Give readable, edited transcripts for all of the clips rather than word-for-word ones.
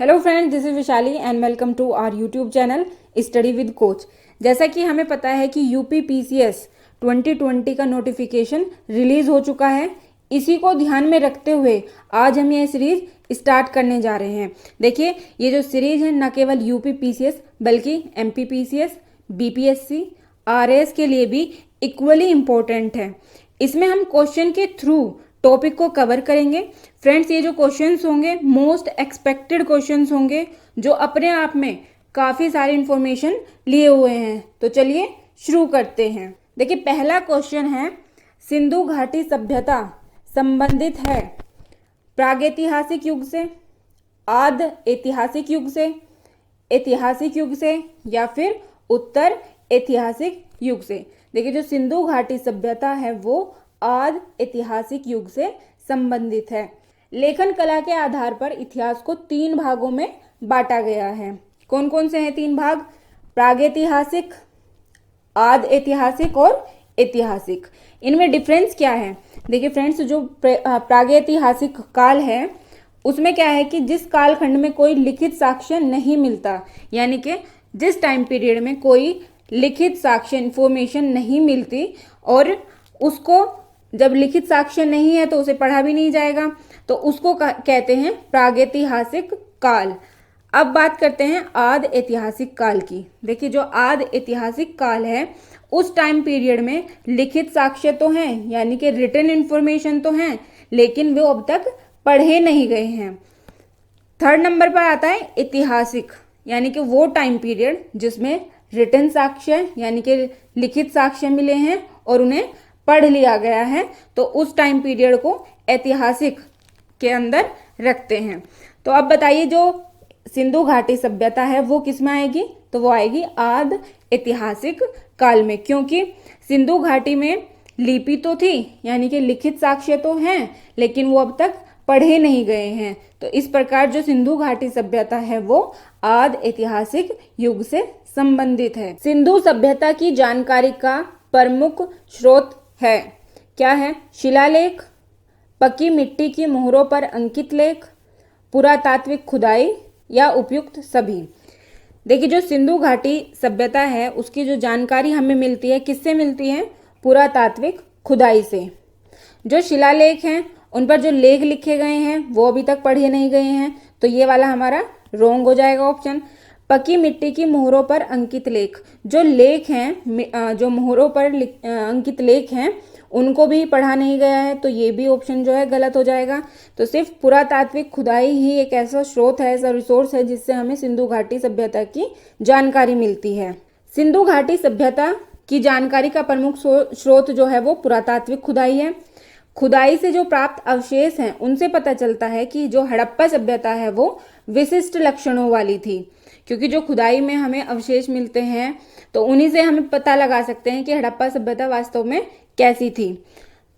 Hello friends, this is Vishali and welcome to our YouTube channel study with coach. जैसा कि हमें पता है कि यूपी पीसीएस 2020 का नोटिफिकेशन रिलीज हो चुका है। इसी को ध्यान में रखते हुए आज हम ये सीरीज स्टार्ट करने जा रहे हैं। देखिए, ये जो सीरीज है न केवल यूपी पीसीएस बल्कि एमपी पीसीएस, बीपीएससी, आरएएस के लिए भी इक्वली इम्पोर्टेंट है। इसमें हम क्वेश्चन के थ्रू टॉपिक को कवर करेंगे। फ्रेंड्स, ये जो क्वेश्चंस होंगे मोस्ट एक्सपेक्टेड क्वेश्चंस होंगे जो अपने आप में काफ़ी सारी इंफॉर्मेशन लिए हुए हैं। तो चलिए शुरू करते हैं। देखिए, पहला क्वेश्चन है, सिंधु घाटी सभ्यता संबंधित है प्रागैतिहासिक युग से, आद्य ऐतिहासिक युग से, ऐतिहासिक युग से या फिर उत्तर ऐतिहासिक युग से। देखिए, जो सिंधु घाटी सभ्यता है वो आद्य ऐतिहासिक युग से संबंधित है। लेखन कला के आधार पर इतिहास को 3 भागों में बांटा गया है। कौन कौन से हैं 3 भाग? प्रागैतिहासिक, आद्य ऐतिहासिक और ऐतिहासिक। इनमें डिफरेंस क्या है? देखिए फ्रेंड्स, जो प्रागैतिहासिक काल है उसमें क्या है कि जिस कालखंड में कोई लिखित साक्ष्य नहीं मिलता, यानी कि जिस टाइम पीरियड में कोई लिखित साक्ष्य इंफॉर्मेशन नहीं मिलती और उसको जब लिखित साक्ष्य नहीं है तो उसे पढ़ा भी नहीं जाएगा, तो उसको कहते हैं प्रागैतिहासिक काल। अब बात करते हैं आद्य ऐतिहासिक काल की। देखिए, जो आद्य ऐतिहासिक काल है उस टाइम पीरियड में लिखित साक्ष्य तो हैं, यानी कि रिटन इन्फॉर्मेशन तो हैं, लेकिन वो अब तक पढ़े नहीं गए हैं। 3rd नंबर पर आता है ऐतिहासिक, यानी कि वो टाइम पीरियड जिसमें रिटन साक्ष्य यानी कि लिखित साक्ष्य मिले हैं और उन्हें पढ़ लिया गया है, तो उस टाइम पीरियड को ऐतिहासिक के अंदर रखते हैं। तो अब बताइए, जो सिंधु घाटी सभ्यता है वो किस में आएगी? तो वो आएगी आद्य ऐतिहासिक काल में, क्योंकि सिंधु घाटी में लिपि तो थी, यानी कि लिखित साक्ष्य तो हैं, लेकिन वो अब तक पढ़े नहीं गए हैं। तो इस प्रकार जो सिंधु घाटी सभ्यता है वो आद्य ऐतिहासिक युग से संबंधित है। सिंधु सभ्यता की जानकारी का प्रमुख स्रोत है, क्या है? शिलालेख, पक्की मिट्टी की मोहरों पर अंकित लेख, पुरातात्विक खुदाई या उपयुक्त सभी। देखिए, जो सिंधु घाटी सभ्यता है उसकी जो जानकारी हमें मिलती है किससे मिलती है? पुरातात्विक खुदाई से। जो शिलालेख हैं उन पर जो लेख लिखे गए हैं वो अभी तक पढ़े नहीं गए हैं, तो ये वाला हमारा रॉन्ग हो जाएगा ऑप्शन। पक्की मिट्टी की मोहरों पर अंकित लेख, जो लेख हैं, जो मोहरों पर अंकित लेख हैं उनको भी पढ़ा नहीं गया है, तो ये भी ऑप्शन जो है गलत हो जाएगा। तो सिर्फ पुरातात्विक खुदाई ही एक ऐसा स्रोत है, ऐसा रिसोर्स है जिससे हमें सिंधु घाटी सभ्यता की जानकारी मिलती है। सिंधु घाटी सभ्यता की जानकारी का प्रमुख स्रोत जो है वो पुरातात्विक खुदाई है। खुदाई से जो प्राप्त अवशेष हैं उनसे पता चलता है कि जो हड़प्पा सभ्यता है वो विशिष्ट लक्षणों वाली थी, क्योंकि जो खुदाई में हमें अवशेष मिलते हैं तो उन्हीं से हमें पता लगा सकते हैं कि हड़प्पा सभ्यता वास्तव में कैसी थी।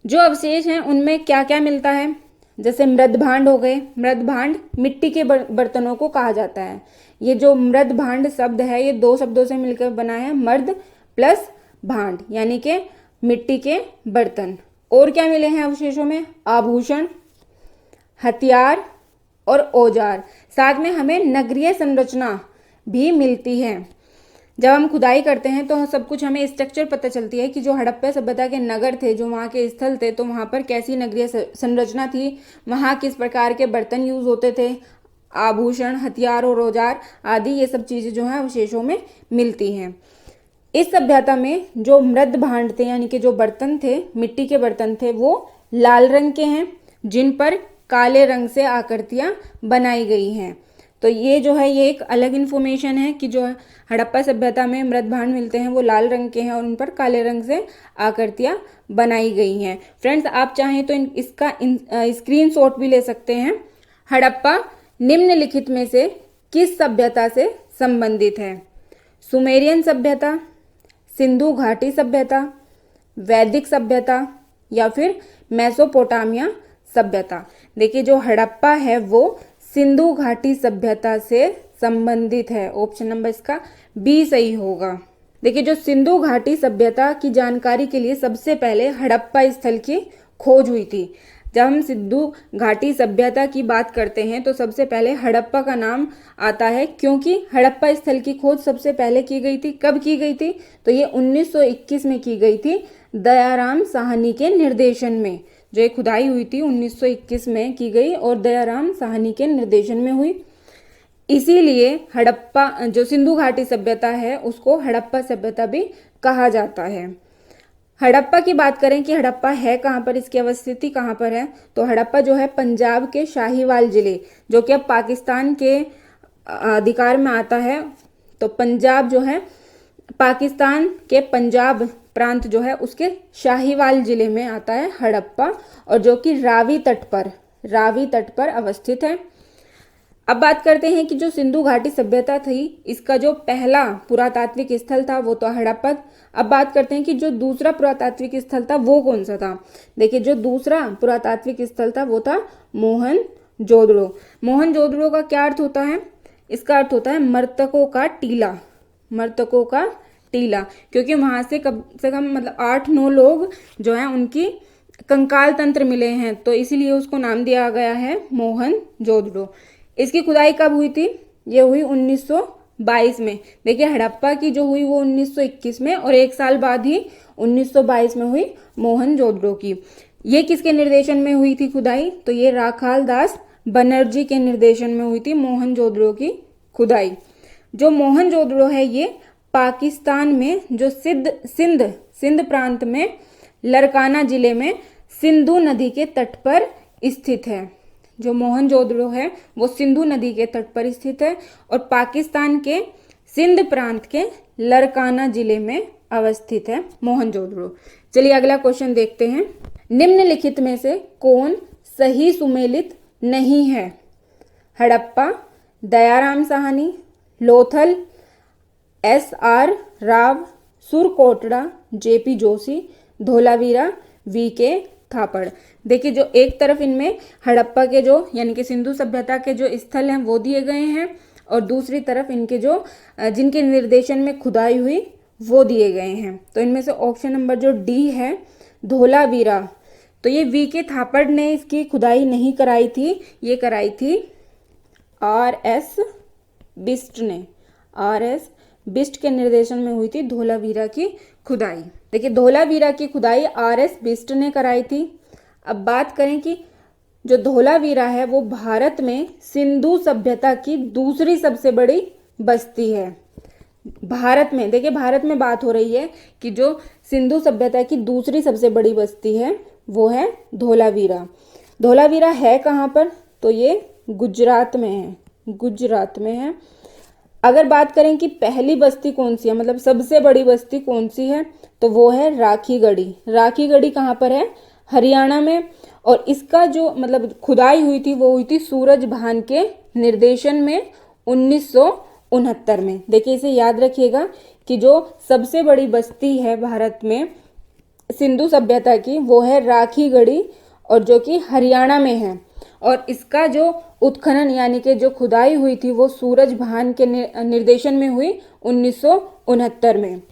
जो अवशेष हैं उनमें क्या क्या मिलता है? जैसे मृद भांड हो गए। मृद भांड मिट्टी के बर्तनों को कहा जाता है। ये जो मृद भांड शब्द है ये 2 शब्दों से मिलकर बना है, मर्द प्लस भांड, यानी कि मिट्टी के बर्तन। और क्या मिले हैं अवशेषों में? आभूषण, हथियार और औजार। साथ में हमें नगरीय संरचना भी मिलती है। जब हम खुदाई करते हैं तो सब कुछ हमें स्ट्रक्चर पता चलती है कि जो हड़प्पा सभ्यता के नगर थे, जो वहाँ के स्थल थे, तो वहाँ पर कैसी नगरीय संरचना थी, वहाँ किस प्रकार के बर्तन यूज होते थे, आभूषण, हथियार और औजार आदि, ये सब चीज़ें जो हैं अवशेषों में मिलती हैं। इस सभ्यता में जो मृद भांड थे, यानी कि जो बर्तन थे, मिट्टी के बर्तन थे, वो लाल रंग के हैं जिन पर काले रंग से आकृतियाँ बनाई गई हैं। तो ये जो है ये एक अलग इन्फॉर्मेशन है कि जो हड़प्पा सभ्यता में मृद भांड मिलते हैं वो लाल रंग के हैं और उन पर काले रंग से आकृतियाँ बनाई गई हैं। फ्रेंड्स, आप चाहें तो इसका स्क्रीनशॉट भी ले सकते हैं। हड़प्पा निम्नलिखित में से किस सभ्यता से संबंधित है? सुमेरियन सभ्यता, सिंधु घाटी सभ्यता, वैदिक सभ्यता या फिर मेसोपोटामिया सभ्यता। देखिए, जो हड़प्पा है वो सिंधु घाटी सभ्यता से संबंधित है। ऑप्शन नंबर इसका बी सही होगा। देखिए, जो सिंधु घाटी सभ्यता की जानकारी के लिए सबसे पहले हड़प्पा स्थल की खोज हुई थी। जब हम सिंधु घाटी सभ्यता की बात करते हैं तो सबसे पहले हड़प्पा का नाम आता है, क्योंकि हड़प्पा स्थल की खोज सबसे पहले की गई थी। कब की गई थी? तो ये 1921 में की गई थी, दयाराम साहनी के निर्देशन में। जो ये खुदाई हुई थी 1921 में की गई और दयाराम साहनी के निर्देशन में हुई। इसीलिए हड़प्पा, जो सिंधु घाटी सभ्यता है, उसको हड़प्पा सभ्यता भी कहा जाता है। हड़प्पा की बात करें कि हड़प्पा है कहाँ पर, इसकी अवस्थिति कहाँ पर है, तो हड़प्पा जो है पंजाब के शाहीवाल जिले, जो कि अब पाकिस्तान के अधिकार में आता है। तो पंजाब जो है पाकिस्तान के पंजाब प्रांत जो है उसके शाहीवाल जिले में आता है हड़प्पा, और जो कि रावी तट पर अवस्थित है। अब बात करते हैं कि जो सिंधु घाटी सभ्यता थी, इसका जो पहला पुरातात्विक स्थल था वो तो हड़प्पा। अब बात करते हैं कि जो दूसरा पुरातात्विक स्थल था वो कौन सा था। देखिए, जो दूसरा पुरातात्विक स्थल था वो था मोहनजोदड़ो। मोहनजोदड़ो का क्या अर्थ होता है? इसका अर्थ होता है मृतकों का टीला, मृतकों का टीला, क्योंकि वहां से कम से कम मतलब 8-9 लोग जो हैं उनकी कंकाल तंत्र मिले हैं, तो इसीलिए उसको नाम दिया गया है मोहनजोदड़ो। इसकी खुदाई कब हुई थी? ये हुई 1922 में। देखिए, हड़प्पा की जो हुई वो 1921 में, और एक साल बाद ही 1922 में हुई मोहनजोदड़ो की। ये किसके निर्देशन में हुई थी खुदाई? तो ये राखाल दास बनर्जी के निर्देशन में हुई थी मोहनजोदड़ो की खुदाई। जो मोहनजोदड़ो है ये पाकिस्तान में जो सिंध प्रांत में लरकाना जिले में सिंधु नदी के तट पर स्थित है। जो मोहनजोदड़ो है वो सिंधु नदी के तट पर स्थित है और पाकिस्तान के सिंध प्रांत के लरकाना जिले में अवस्थित है मोहनजोदड़ो। चलिए अगला क्वेश्चन देखते हैं। निम्नलिखित में से कौन सही सुमेलित नहीं है? Harappa, Dayaram Sahni, Lothal, SR Rao, Surkotada, JP Joshi, Dholavira, VK थापड़। देखिए, जो एक तरफ इनमें हड़प्पा के जो यानी कि सिंधु सभ्यता के जो स्थल हैं वो दिए गए हैं, और दूसरी तरफ इनके जो जिनके निर्देशन में खुदाई हुई वो दिए गए हैं। तो इनमें से ऑप्शन नंबर जो D है, धोलावीरा, तो ये VK थापड़ ने इसकी खुदाई नहीं कराई थी, ये कराई थी RS बिस्ट ने। RS बिस्ट के निर्देशन में हुई थी धोलावीरा की खुदाई। देखिए, धोलावीरा की खुदाई RS बिस्ट ने कराई थी। अब बात करें कि जो धोलावीरा है वो भारत में सिंधु सभ्यता की दूसरी सबसे बड़ी बस्ती है। भारत में, देखिए भारत में बात हो रही है कि जो सिंधु सभ्यता की दूसरी सबसे बड़ी बस्ती है वो है धोलावीरा। धोलावीरा है कहाँ पर? तो ये गुजरात में है, गुजरात में है। अगर बात करें कि पहली बस्ती कौन सी है, मतलब सबसे बड़ी बस्ती कौन सी है, तो वो है राखीगढ़ी। राखीगढ़ी कहाँ पर है? हरियाणा में। और इसका जो मतलब खुदाई हुई थी वो हुई थी सूरजभान के निर्देशन में 1969 में। देखिए, इसे याद रखिएगा कि जो सबसे बड़ी बस्ती है भारत में सिंधु सभ्यता की वो है राखीगढ़ी, और जो कि हरियाणा में है। और इसका जो उत्खनन यानी कि जो खुदाई हुई थी वो सूरजभान के निर्देशन में हुई 1969 में।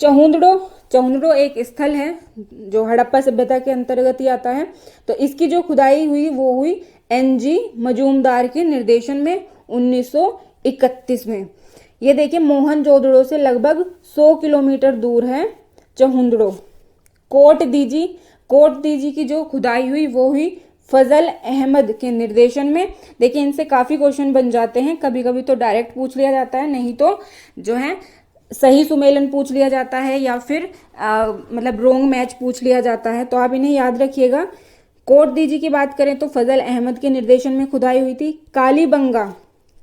चहुंदड़ो एक स्थल है जो हड़प्पा सभ्यता के अंतर्गत ही आता है। तो इसकी जो खुदाई हुई वो हुई NG मजूमदार के निर्देशन में 1931 में। ये देखिए, मोहनजोदड़ो से लगभग 100 किलोमीटर दूर है चहुंदड़ो। कोट दीजी की जो खुदाई हुई वो हुई फजल अहमद के निर्देशन में। देखिए, इनसे काफ़ी क्वेश्चन बन जाते हैं, कभी कभी तो डायरेक्ट पूछ लिया जाता है, नहीं तो जो है सही सुमेलन पूछ लिया जाता है, या फिर मतलब रोंग मैच पूछ लिया जाता है, तो आप इन्हें याद रखिएगा। कोट दीजी की बात करें तो फजल अहमद के निर्देशन में खुदाई हुई थी।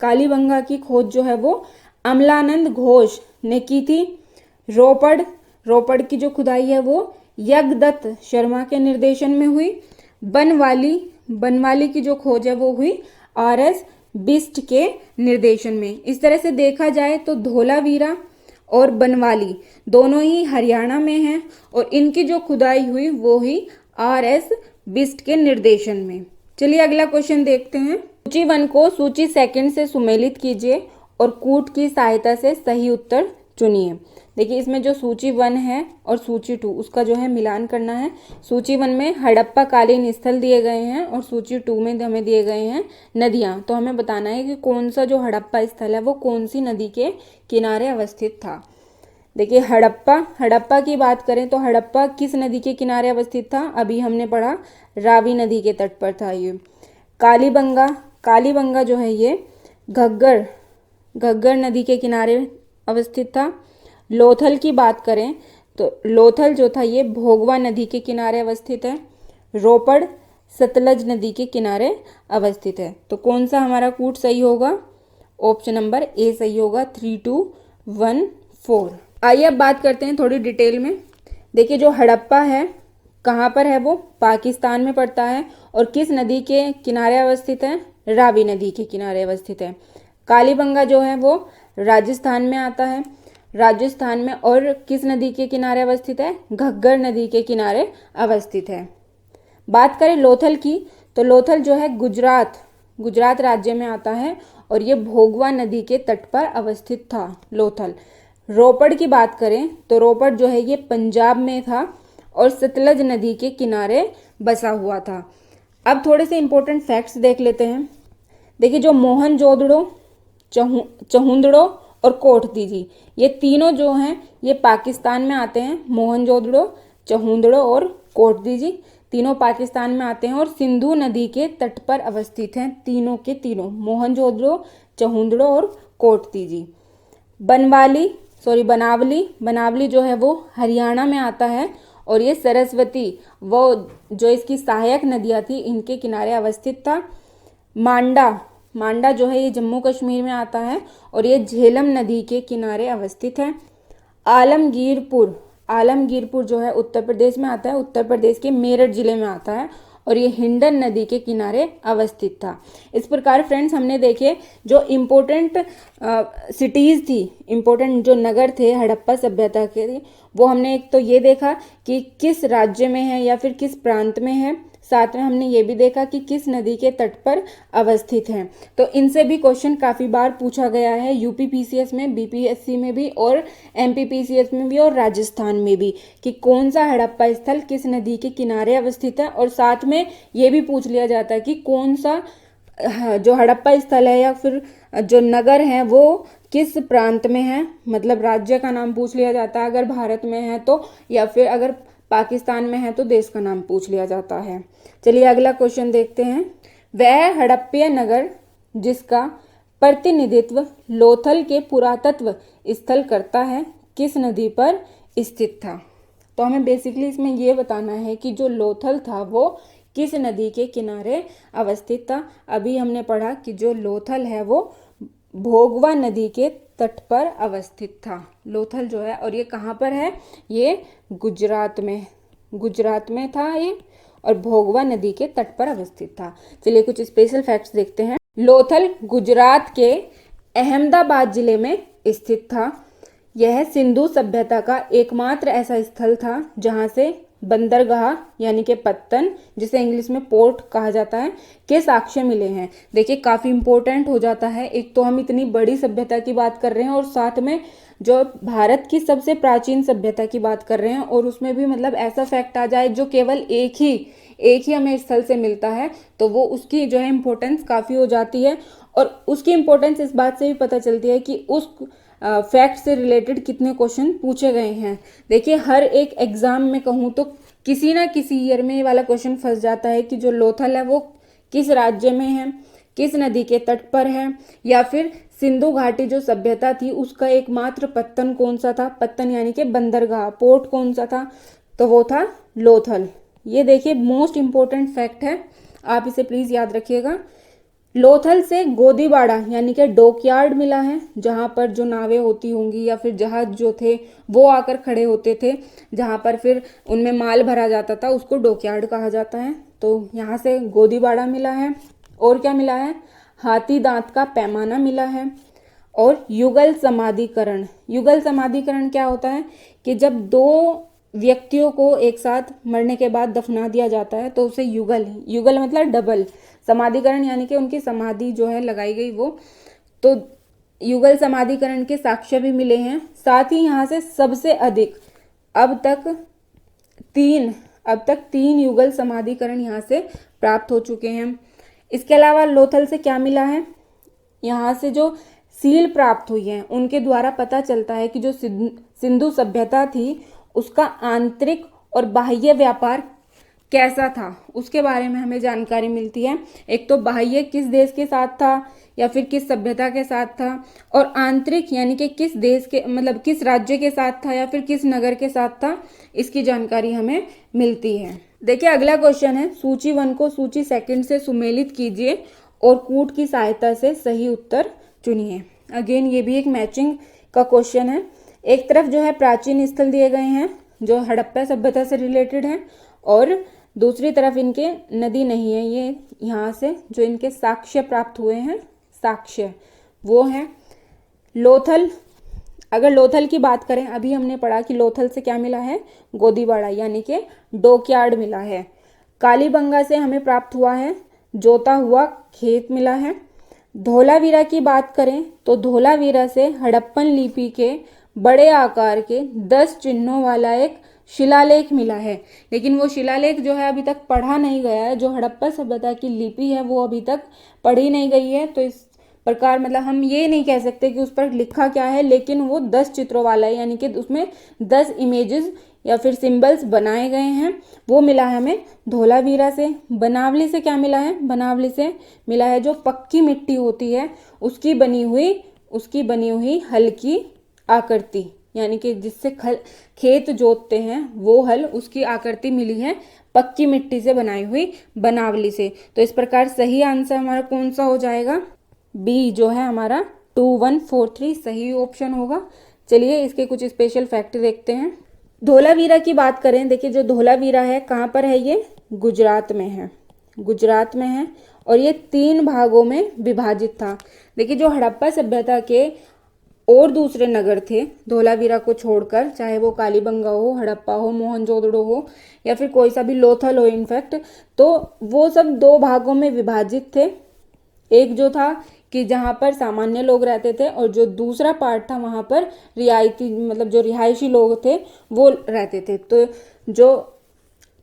कालीबंगा की खोज जो है वो अमलानंद घोष ने की थी। रोपड़ की जो खुदाई है वो यज्ञदत्त शर्मा के निर्देशन में हुई। बनवाली की जो खोज है वो हुई RS बिस्ट के निर्देशन में। इस तरह से देखा जाए तो धोलावीरा और बनवाली दोनों ही हरियाणा में हैं, और इनकी जो खुदाई हुई वो हुई RS बिस्ट के निर्देशन में। चलिए अगला क्वेश्चन देखते हैं। सूची 1 को सूची 2 से सुमेलित कीजिए और कूट की सहायता से सही उत्तर चुनिए। देखिए इसमें जो सूची 1 है और सूची 2 उसका जो है मिलान करना है। सूची 1 में हड़प्पा कालीन स्थल दिए गए हैं और सूची 2 में हमें दिए गए हैं नदियाँ। तो हमें बताना है कि कौन सा जो हड़प्पा स्थल है वो कौन सी नदी के किनारे अवस्थित था। देखिए हड़प्पा की बात करें तो हड़प्पा किस नदी के किनारे अवस्थित था? अभी हमने पढ़ा रावी नदी के तट पर था ये। कालीबंगा जो है ये घग्गर नदी के किनारे अवस्थित था। लोथल की बात करें तो लोथल जो था ये भोगवा नदी के किनारे अवस्थित है। रोपड़ सतलज नदी के किनारे अवस्थित है। तो कौन सा हमारा कूट सही होगा? ऑप्शन नंबर ए सही होगा। 3, 2, 1, 4। आइए अब बात करते हैं थोड़ी डिटेल में। देखिए जो हड़प्पा है कहाँ पर है? वो पाकिस्तान में पड़ता है और किस नदी के किनारे अवस्थित है? रावी नदी के किनारे अवस्थित है। कालीबंगा जो है वो राजस्थान में आता है, राजस्थान में, और किस नदी के किनारे अवस्थित है? घग्गर नदी के किनारे अवस्थित है। बात करें लोथल की तो लोथल जो है गुजरात राज्य में आता है और ये भोगवा नदी के तट पर अवस्थित था लोथल। रोपड़ की बात करें तो रोपड़ जो है ये पंजाब में था और सतलज नदी के किनारे बसा हुआ था। अब थोड़े से इंपॉर्टेंट फैक्ट्स देख लेते हैं। देखिए जो मोहनजोदड़ो, चहुंदड़ो और कोटदीजी ये तीनों जो हैं ये पाकिस्तान में आते हैं। मोहनजोदड़ो, चहुंदड़ो और कोटदीजी तीनों पाकिस्तान में आते हैं और सिंधु नदी के तट पर अवस्थित हैं। तीनों के तीनों मोहनजोदड़ो, चहुंदड़ो और कोटदीजी। बनावली जो है वो हरियाणा में आता है और ये सरस्वती वो जो इसकी सहायक नदियाँ थी इनके किनारे अवस्थित था। मांडा जो है ये जम्मू कश्मीर में आता है और ये झेलम नदी के किनारे अवस्थित है। आलमगीरपुर जो है उत्तर प्रदेश में आता है, उत्तर प्रदेश के मेरठ जिले में आता है और ये हिंडन नदी के किनारे अवस्थित था। इस प्रकार फ्रेंड्स हमने देखे जो इम्पोर्टेंट सिटीज़ थी, इम्पोर्टेंट जो नगर थे हड़प्पा सभ्यता के, वो हमने एक तो ये देखा कि किस राज्य में है या फिर किस प्रांत में है। साथ में हमने ये भी देखा कि किस नदी के तट पर अवस्थित हैं। तो इनसे भी क्वेश्चन काफ़ी बार पूछा गया है यूपी पीसीएस में, बीपीएससी में भी और एमपी पीसीएस में भी और राजस्थान में भी, कि कौन सा हड़प्पा स्थल किस नदी के किनारे अवस्थित है। और साथ में ये भी पूछ लिया जाता है कि कौन सा जो हड़प्पा स्थल है या फिर जो नगर है वो किस प्रांत में है, मतलब राज्य का नाम पूछ लिया जाता है अगर भारत में है तो, या फिर अगर पाकिस्तान में है तो देश का नाम पूछ लिया जाता है। चलिए अगला क्वेश्चन देखते हैं। वह हड़प्पीय नगर जिसका प्रतिनिधित्व लोथल के पुरातत्व स्थल करता है किस नदी पर स्थित था? तो हमें बेसिकली इसमें ये बताना है कि जो लोथल था वो किस नदी के किनारे अवस्थित था। अभी हमने पढ़ा कि जो लोथल है वो भोगवा नदी के तट पर अवस्थित था लोथल जो है, और ये कहाँ पर है? ये गुजरात में था ये और भोगवा नदी के तट पर अवस्थित था। चलिए कुछ स्पेशल फैक्ट्स देखते हैं। लोथल गुजरात के अहमदाबाद जिले में स्थित था। यह सिंधु सभ्यता का एकमात्र ऐसा स्थल था जहां से बंदरगाह यानी कि पत्तन, जिसे इंग्लिश में पोर्ट कहा जाता है, के साक्ष्य मिले हैं। देखिए काफ़ी इंपॉर्टेंट हो जाता है। एक तो हम इतनी बड़ी सभ्यता की बात कर रहे हैं और साथ में जो भारत की सबसे प्राचीन सभ्यता की बात कर रहे हैं, और उसमें भी मतलब ऐसा फैक्ट आ जाए जो केवल एक ही हमें स्थल से मिलता है, तो वो उसकी जो है इम्पोर्टेंस काफ़ी हो जाती है। और उसकी इम्पोर्टेंस इस बात से भी पता चलती है कि उस फैक्ट से रिलेटेड कितने क्वेश्चन पूछे गए हैं। देखिए हर एक एग्जाम में कहूँ तो किसी ना किसी ईयर में ये वाला क्वेश्चन फंस जाता है कि जो लोथल है वो किस राज्य में है, किस नदी के तट पर है, या फिर सिंधु घाटी जो सभ्यता थी उसका एकमात्र पत्तन कौन सा था, पत्तन यानी कि बंदरगाह, पोर्ट कौन सा था, तो वो था लोथल। ये देखिए मोस्ट इम्पोर्टेंट फैक्ट है, आप इसे प्लीज़ याद रखिएगा। लोथल से गोदीबाड़ा यानी कि डॉकयार्ड मिला है, जहाँ पर जो नावें होती होंगी या फिर जहाज जो थे वो आकर खड़े होते थे, जहाँ पर फिर उनमें माल भरा जाता था, उसको डॉकयार्ड कहा जाता है। तो यहाँ से गोदीबाड़ा मिला है। और क्या मिला है? हाथी दांत का पैमाना मिला है और युगल समाधिकरण क्या होता है कि जब दो व्यक्तियों को एक साथ मरने के बाद दफना दिया जाता है तो उसे युगल मतलब डबल, समाधिकरण यानी कि उनकी समाधि जो है लगाई गई वो। तो युगल समाधिकरण के साक्ष्य भी मिले हैं। साथ ही यहाँ से सबसे अधिक अब तक तीन युगल समाधिकरण यहाँ से प्राप्त हो चुके हैं। इसके अलावा लोथल से क्या मिला है, यहाँ से जो सील प्राप्त हुई हैं उनके द्वारा पता चलता है कि जो सिंधु सभ्यता थी उसका आंतरिक और बाह्य व्यापार कैसा था, उसके बारे में हमें जानकारी मिलती है। एक तो बाह्य किस देश के साथ था या फिर किस सभ्यता के साथ था, और आंतरिक यानी कि किस देश के मतलब किस राज्य के साथ था या फिर किस नगर के साथ था, इसकी जानकारी हमें मिलती है। देखिए अगला क्वेश्चन है, सूची 1 को सूची 2 से सुमेलित कीजिए और कूट की सहायता से सही उत्तर चुनिए। अगेन ये भी एक मैचिंग का क्वेश्चन है। एक तरफ जो है प्राचीन स्थल दिए गए हैं जो हड़प्पा सभ्यता से रिलेटेड हैं, और दूसरी तरफ इनके नदी नहीं है, ये यहाँ से जो इनके साक्ष्य प्राप्त हुए हैं साक्ष्य वो हैं लोथल। अगर लोथल की बात करें, अभी हमने पढ़ा कि लोथल से क्या मिला है, गोदीबाड़ा यानी कि डॉकयार्ड मिला है। कालीबंगा से हमें प्राप्त हुआ है जोता हुआ खेत मिला है। धोलावीरा की बात करें तो धोलावीरा से हड़प्पन लिपि के बड़े आकार के 10 चिन्हों वाला एक शिलालेख मिला है, लेकिन वो शिलालेख जो है अभी तक पढ़ा नहीं गया है। जो हड़प्पा सभ्यता की लिपि है वो अभी तक पढ़ी नहीं गई है, तो इस प्रकार मतलब हम ये नहीं कह सकते कि उस पर लिखा क्या है, लेकिन वो 10 चित्रों वाला है, यानी कि उसमें 10 इमेजेस या फिर सिंबल्स बनाए गए हैं। वो मिला है हमें धोलावीरा से। बनावली से क्या मिला है, बनावली से मिला है जो पक्की मिट्टी होती है उसकी बनी हुई हल की आकृति, यानी कि जिससे खेत जोतते हैं वो हल, उसकी आकृति मिली है पक्की मिट्टी से बनाई हुई बनावली से। तो इस प्रकार सही आंसर हमारा कौन सा हो जाएगा, बी जो है हमारा 2143 सही ऑप्शन होगा। चलिए इसके कुछ स्पेशल फैक्ट देखते हैं। धोलावीरा की बात करें, देखिए जो धोलावीरा है कहाँ पर है, ये गुजरात में है, गुजरात में है, और ये 3 भागों में विभाजित था। देखिए जो हड़प्पा सभ्यता के और दूसरे नगर थे धोलावीरा को छोड़कर, चाहे वो कालीबंगा हो, हड़प्पा हो, मोहनजोदड़ो हो या फिर कोई सा भी लोथल हो इनफैक्ट, तो वो सब 2 भागों में विभाजित थे। एक जो था कि जहाँ पर सामान्य लोग रहते थे, और जो दूसरा पार्ट था वहाँ पर रियायती मतलब जो रिहायशी लोग थे वो रहते थे। तो जो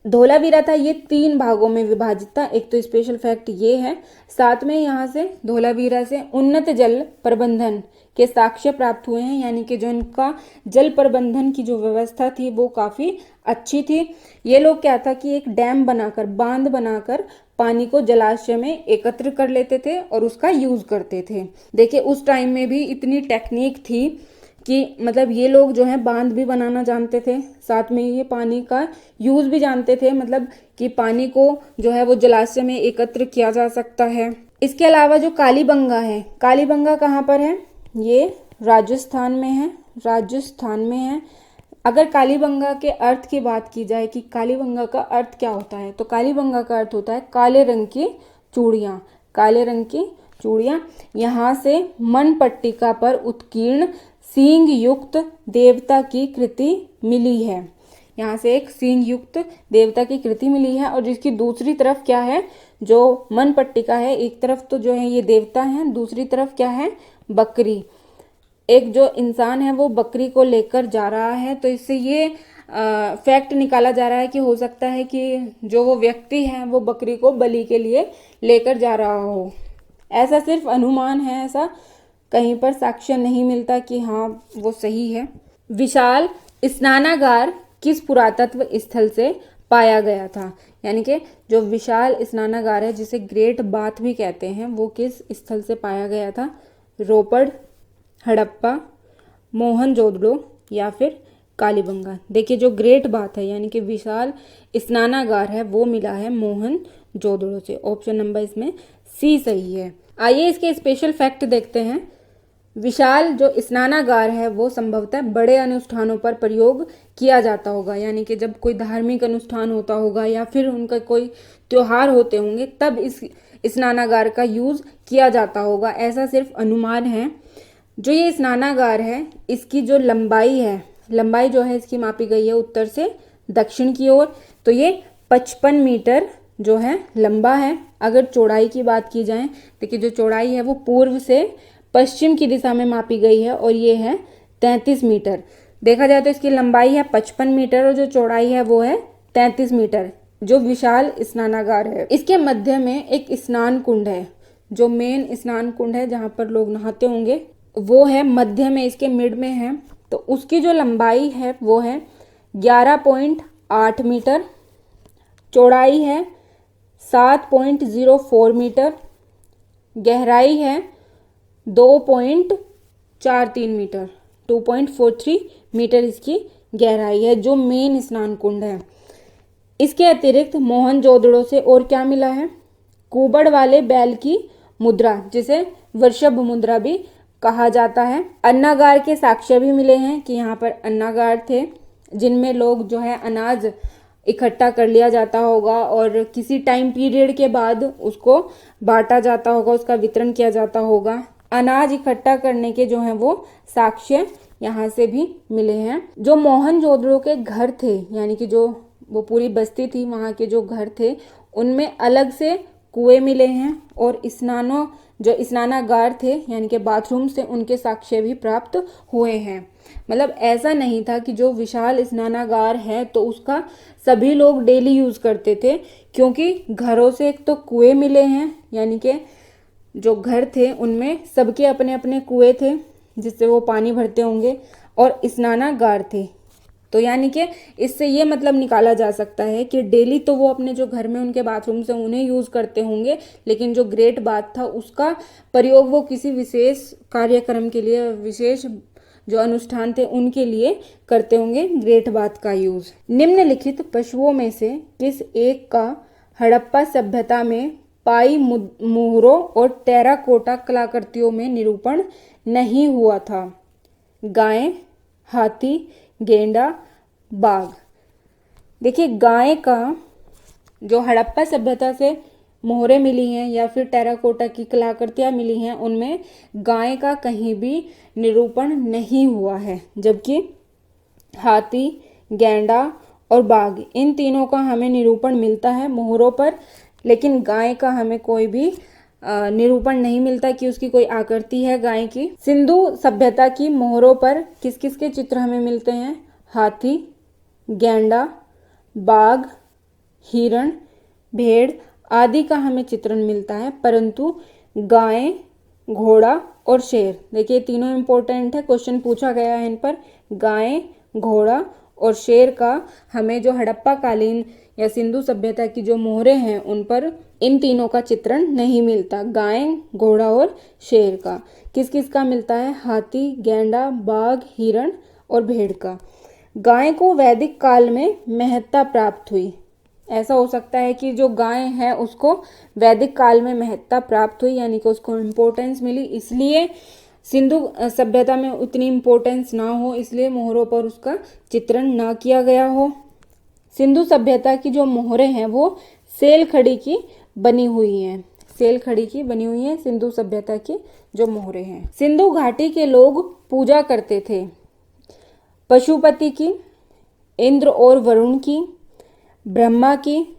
धोलावीरा था ये 3 भागों में विभाजित था। एक तो स्पेशल फैक्ट ये है। साथ में यहाँ से धोलावीरा से उन्नत जल प्रबंधन के साक्ष्य प्राप्त हुए हैं, यानी कि जो इनका जल प्रबंधन की जो व्यवस्था थी वो काफ़ी अच्छी थी। ये लोग क्या था कि एक डैम बनाकर, बांध बनाकर पानी को जलाशय में एकत्र कर लेते थे और उसका यूज़ करते थे। देखिए उस टाइम में भी इतनी टेक्निक थी कि मतलब ये लोग जो है बांध भी बनाना जानते थे, साथ में ये पानी का यूज़ भी जानते थे, मतलब कि पानी को जो है वो जलाशय में एकत्र किया जा सकता है। इसके अलावा जो कालीबंगा है, कालीबंगा कहाँ पर है, ये राजस्थान में है, राजस्थान में है। अगर कालीबंगा के अर्थ की बात की जाए कि कालीबंगा का अर्थ क्या होता है, तो कालीबंगा का अर्थ होता है काले रंग की चूड़ियाँ, काले रंग की चूड़ियाँ। यहाँ से मन पट्टिका पर उत्कीर्ण सींग युक्त देवता की कृति मिली है, यहाँ से एक सींग युक्त देवता की कृति मिली है, और जिसकी दूसरी तरफ क्या है, जो मन पट्टिका है, एक तरफ तो जो है ये देवता हैं, दूसरी तरफ क्या है, बकरी। एक जो इंसान है वो बकरी को लेकर जा रहा है, तो इससे ये फैक्ट निकाला जा रहा है कि हो सकता है कि जो वो व्यक्ति है वो बकरी को बलि के लिए लेकर जा रहा हो। ऐसा सिर्फ अनुमान है, ऐसा कहीं पर साक्ष्य नहीं मिलता कि हाँ वो सही है। विशाल स्नानागार किस पुरातत्व स्थल से पाया गया था, यानी कि जो विशाल स्नानागार है जिसे ग्रेट बाथ भी कहते हैं वो किस स्थल से पाया गया था, रोपड़, हड़प्पा, मोहनजोदड़ो या फिर कालीबंगा। देखिए जो ग्रेट बाथ है यानी कि विशाल स्नानागार है वो मिला है मोहनजोदड़ो से। ऑप्शन नंबर इसमें सी सही है। आइए इसके स्पेशल फैक्ट देखते हैं। विशाल जो स्नानागार है वो संभवतः बड़े अनुष्ठानों पर प्रयोग किया जाता होगा, यानी कि जब कोई धार्मिक अनुष्ठान होता होगा या फिर उनका कोई त्योहार होते होंगे तब इस स्नानागार का यूज़ किया जाता होगा, ऐसा सिर्फ अनुमान है। जो ये स्नानागार है इसकी जो लंबाई है, लंबाई जो है इसकी मापी गई है उत्तर से दक्षिण की ओर, तो ये 55 मीटर जो है लंबा है। अगर चौड़ाई की बात की जाए, देखिए जो चौड़ाई है वो पूर्व से पश्चिम की दिशा में मापी गई है और ये है 33 मीटर। देखा जाए तो इसकी लंबाई है 55 मीटर और जो चौड़ाई है वो है 33 मीटर, जो विशाल स्नानागार है। इसके मध्य में एक स्नान कुंड है, जो मेन स्नान कुंड है जहाँ पर लोग नहाते होंगे, वो है मध्य में, इसके मिड में है। तो उसकी जो लंबाई है वो है 11.8 मीटर, चौड़ाई है 7.04 मीटर, गहराई है 2.43 मीटर, 2.43 मीटर इसकी गहराई है, जो मेन स्नान कुंड है। इसके अतिरिक्त मोहनजोदड़ो से और क्या मिला है? कुबड़ वाले बैल की मुद्रा, जिसे वृषभ मुद्रा भी कहा जाता है। अन्नागार के साक्ष्य भी मिले हैं कि यहाँ पर अन्नागार थे, जिनमें लोग जो है अनाज इकट्ठा कर लिया जाता होगा और किसी टाइम पीरियड के बाद उसको बांटा जाता होगा, उसका वितरण किया जाता होगा। अनाज इकट्ठा करने के जो है वो साक्ष्य यहाँ से भी मिले हैं। जो मोहनजोदड़ो के घर थे, यानी कि जो वो पूरी बस्ती थी, वहाँ के जो घर थे, उनमें अलग से कुएं मिले हैं और जो स्नानागार थे यानी कि बाथरूम से, उनके साक्ष्य भी प्राप्त हुए हैं। मतलब ऐसा नहीं था कि जो विशाल स्नानागार है तो उसका सभी लोग डेली यूज करते थे, क्योंकि घरों से एक तो कुएं मिले हैं, यानी कि जो घर थे उनमें सबके अपने अपने कुएं थे जिससे वो पानी भरते होंगे, और स्नानागार थे। तो यानी कि इससे ये मतलब निकाला जा सकता है कि डेली तो वो अपने जो घर में उनके बाथरूम से उन्हें यूज़ करते होंगे, लेकिन जो ग्रेट बाथ था उसका प्रयोग वो किसी विशेष कार्यक्रम के लिए, विशेष जो अनुष्ठान थे उनके लिए करते होंगे ग्रेट बाथ का यूज़। निम्नलिखित पशुओं में से किस एक का हड़प्पा सभ्यता में पाई मोहरों और टेराकोटा कलाकृतियों में निरूपण नहीं हुआ था? गाय, हाथी, गेंडा, बाघ। देखिए, गाय का जो हड़प्पा सभ्यता से मोहरें मिली हैं या फिर टेराकोटा की कलाकृतियाँ मिली हैं, उनमें गाय का कहीं भी निरूपण नहीं हुआ है, जबकि हाथी, गेंडा और बाघ, इन तीनों का हमें निरूपण मिलता है मोहरों पर, लेकिन गाय का हमें कोई भी निरूपण नहीं मिलता कि उसकी कोई आकृति है गाय की। सिंधु सभ्यता की मोहरों पर किस किस के चित्र हमें मिलते हैं? हाथी, गेंडा, बाघ, हिरण, भेड़ आदि का हमें चित्रण मिलता है, परंतु गाय, घोड़ा और शेर, देखिए तीनों इंपॉर्टेंट है, क्वेश्चन पूछा गया है इन पर। गाय, घोड़ा और शेर का हमें जो हड़प्पा कालीन या सिंधु सभ्यता की जो मोहरें हैं उन पर इन तीनों का चित्रण नहीं मिलता। गाय, घोड़ा और शेर का। किस किस का मिलता है? हाथी, गेंडा, बाघ, हिरण और भेड़ का। गाय को वैदिक काल में महत्ता प्राप्त हुई। ऐसा हो सकता है कि जो गाय है उसको वैदिक काल में महत्ता प्राप्त हुई, यानी कि उसको इम्पोर्टेंस मिली, इसलिए सिंधु सभ्यता में उतनी इम्पोर्टेंस ना हो, इसलिए मोहरों पर उसका चित्रण ना किया गया हो। सिंधु सभ्यता की जो मोहरें हैं वो सेल खड़ी की बनी हुई हैं, सेल खड़ी की बनी हुई हैं सिंधु सभ्यता की जो मोहरें हैं। सिंधु घाटी के लोग पूजा करते थे पशुपति की, इंद्र और वरुण की, ब्रह्मा की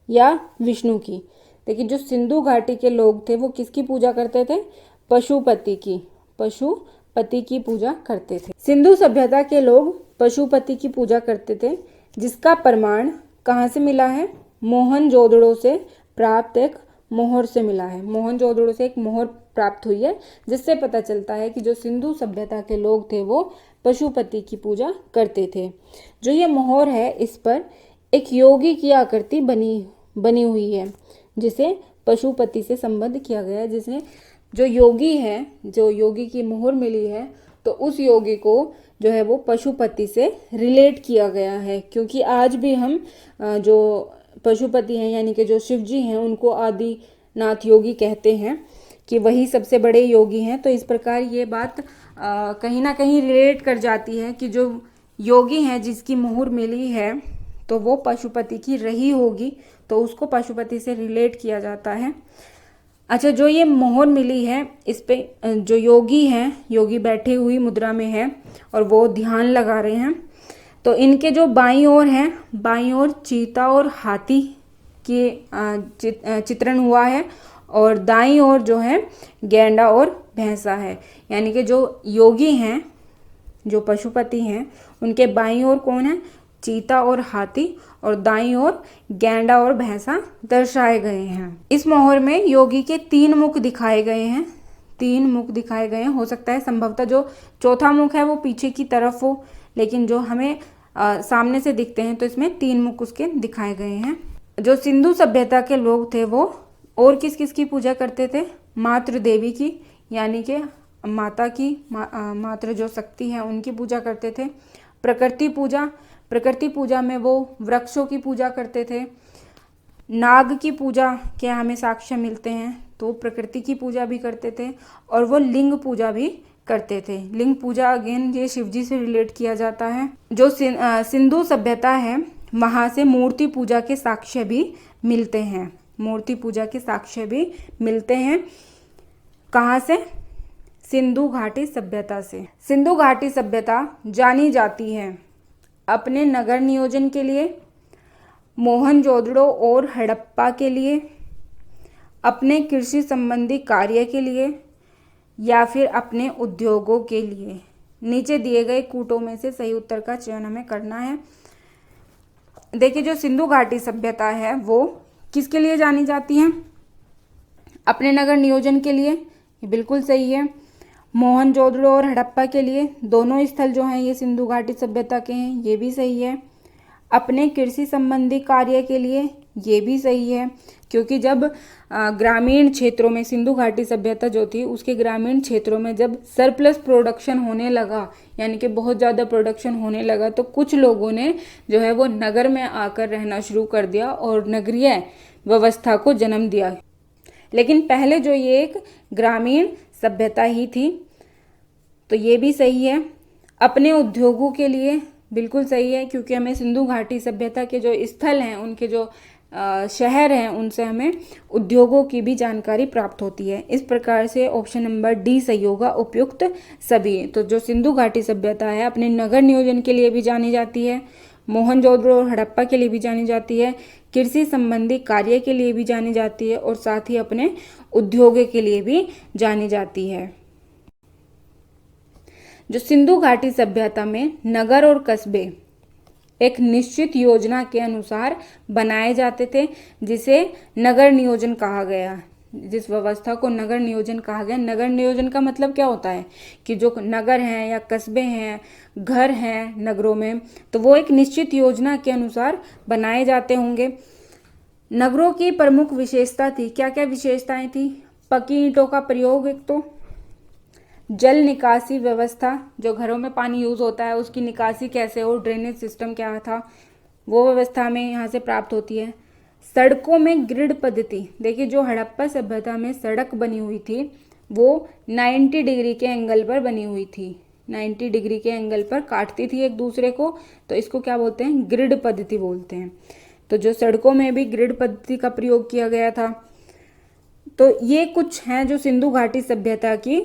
या विष्णु की। देखिए, जो सिंधु घाटी के लोग थे वो किसकी पूजा करते थे? पशुपति की, पशुपति की पूजा करते थे। सिंधु सभ्यता के लोग पशुपति की पूजा करते थे, जिसका प्रमाण कहाँ से मिला है? मोहनजोदड़ो से प्राप्त एक मोहर से मिला है। मोहनजोदड़ो से एक मोहर प्राप्त हुई है, जिससे पता चलता है कि जो सिंधु सभ्यता के लोग थे वो पशुपति की पूजा करते थे। जो ये मोहर है, इस पर एक योगी की आकृति बनी हुई है, जिसे पशुपति से संबद्ध किया गया है। जिसने जो योगी है, जो योगी की मोहर मिली है, तो उस योगी को जो है वो पशुपति से रिलेट किया गया है, क्योंकि आज भी हम जो पशुपति हैं यानी कि जो शिव जी हैं उनको आदिनाथ योगी कहते हैं कि वही सबसे बड़े योगी हैं। तो इस प्रकार ये बात कहीं ना कहीं रिलेट कर जाती है कि जो योगी हैं जिसकी मोहर मिली है तो वो पशुपति की रही होगी, तो उसको पशुपति से रिलेट किया जाता है। अच्छा, जो ये मोहर मिली है इस पे जो योगी हैं, योगी बैठे हुई मुद्रा में है और वो ध्यान लगा रहे हैं। तो इनके जो बाईं ओर हैं, बाईं ओर चीता और हाथी के चित्रण हुआ है, और दाईं ओर जो है गेंडा और भैंसा है। यानी कि जो योगी हैं, जो पशुपति हैं, उनके बाईं ओर कौन है? चीता और हाथी, और दाईं ओर गैंडा और भैंसा दर्शाए गए हैं। इस मोहर में योगी के 3 मुख दिखाए गए हैं। 3 मुख दिखाए गए हैं। हो सकता है संभवतः जो चौथा मुख है वो पीछे की तरफ हो, लेकिन जो हमें सामने से दिखते हैं तो इसमें 3 मुख उसके दिखाए गए हैं। जो सिंधु सभ्यता के लोग थे वो और किस किस की पूजा करते थे? मातृ देवी की, यानी कि माता की, मातृ जो शक्ति है उनकी पूजा करते थे। प्रकृति पूजा, प्रकृति पूजा में वो वृक्षों की पूजा करते थे। नाग की पूजा के हमें साक्ष्य मिलते हैं, तो प्रकृति की पूजा भी करते थे। और वो लिंग पूजा भी करते थे। लिंग पूजा अगेन ये शिवजी से रिलेट किया जाता है। जो सिंधु सभ्यता है वहाँ से मूर्ति पूजा के साक्ष्य भी मिलते हैं। मूर्ति पूजा के साक्ष्य भी मिलते हैं। कहाँ से? सिंधु घाटी सभ्यता से। सिंधु घाटी सभ्यता जानी जाती है अपने नगर नियोजन के लिए, मोहनजोदड़ो और हड़प्पा के लिए, अपने कृषि संबंधी कार्य के लिए, या फिर अपने उद्योगों के लिए। नीचे दिए गए कूटों में से सही उत्तर का चयन हमें करना है। देखिए, जो सिंधु घाटी सभ्यता है वो किसके लिए जानी जाती है? अपने नगर नियोजन के लिए, ये बिल्कुल सही है। मोहनजोदड़ो और हड़प्पा के लिए, दोनों स्थल जो हैं ये सिंधु घाटी सभ्यता के हैं, ये भी सही है। अपने कृषि संबंधी कार्य के लिए, ये भी सही है, क्योंकि जब ग्रामीण क्षेत्रों में सिंधु घाटी सभ्यता जो थी उसके ग्रामीण क्षेत्रों में जब सरप्लस प्रोडक्शन होने लगा, यानी कि बहुत ज़्यादा प्रोडक्शन होने लगा, तो कुछ लोगों ने जो है वो नगर में आकर रहना शुरू कर दिया और नगरीय व्यवस्था को जन्म दिया। लेकिन पहले जो ये एक ग्रामीण सभ्यता ही थी, तो ये भी सही है। अपने उद्योगों के लिए बिल्कुल सही है, क्योंकि हमें सिंधु घाटी सभ्यता के जो स्थल हैं, उनके जो शहर हैं, उनसे हमें उद्योगों की भी जानकारी प्राप्त होती है। इस प्रकार से ऑप्शन नंबर डी सही होगा, उपयुक्त सभी। तो जो सिंधु घाटी सभ्यता है अपने नगर नियोजन के लिए भी जानी जाती है, मोहनजोदड़ो और हड़प्पा के लिए भी जानी जाती है, कृषि संबंधी कार्य के लिए भी जानी जाती है, और साथ ही अपने उद्योगों के लिए भी जानी जाती है। जो सिंधु घाटी सभ्यता में नगर और कस्बे एक निश्चित योजना के अनुसार बनाए जाते थे, जिसे नगर नियोजन कहा गया। जिस व्यवस्था को नगर नियोजन कहा गया। नगर नियोजन का मतलब क्या होता है कि जो नगर हैं या कस्बे हैं, घर हैं नगरों में, तो वो एक निश्चित योजना के अनुसार बनाए जाते होंगे। नगरों की प्रमुख विशेषता थी, क्या क्या विशेषताएं थी? पक्की ईंटों का प्रयोग, एक तो जल निकासी व्यवस्था, जो घरों में पानी यूज होता है उसकी निकासी कैसे हो, ड्रेनेज सिस्टम क्या था, वो व्यवस्था हमें यहाँ से प्राप्त होती है। सड़कों में ग्रिड पद्धति, देखिए जो हड़प्पा सभ्यता में सड़क बनी हुई थी वो 90 डिग्री के एंगल पर बनी हुई थी, 90 डिग्री के एंगल पर काटती थी एक दूसरे को, तो इसको क्या बोलते हैं? ग्रिड पद्धति बोलते हैं। तो जो सड़कों में भी ग्रिड पद्धति का प्रयोग किया गया था। तो ये कुछ हैं जो सिंधु घाटी सभ्यता की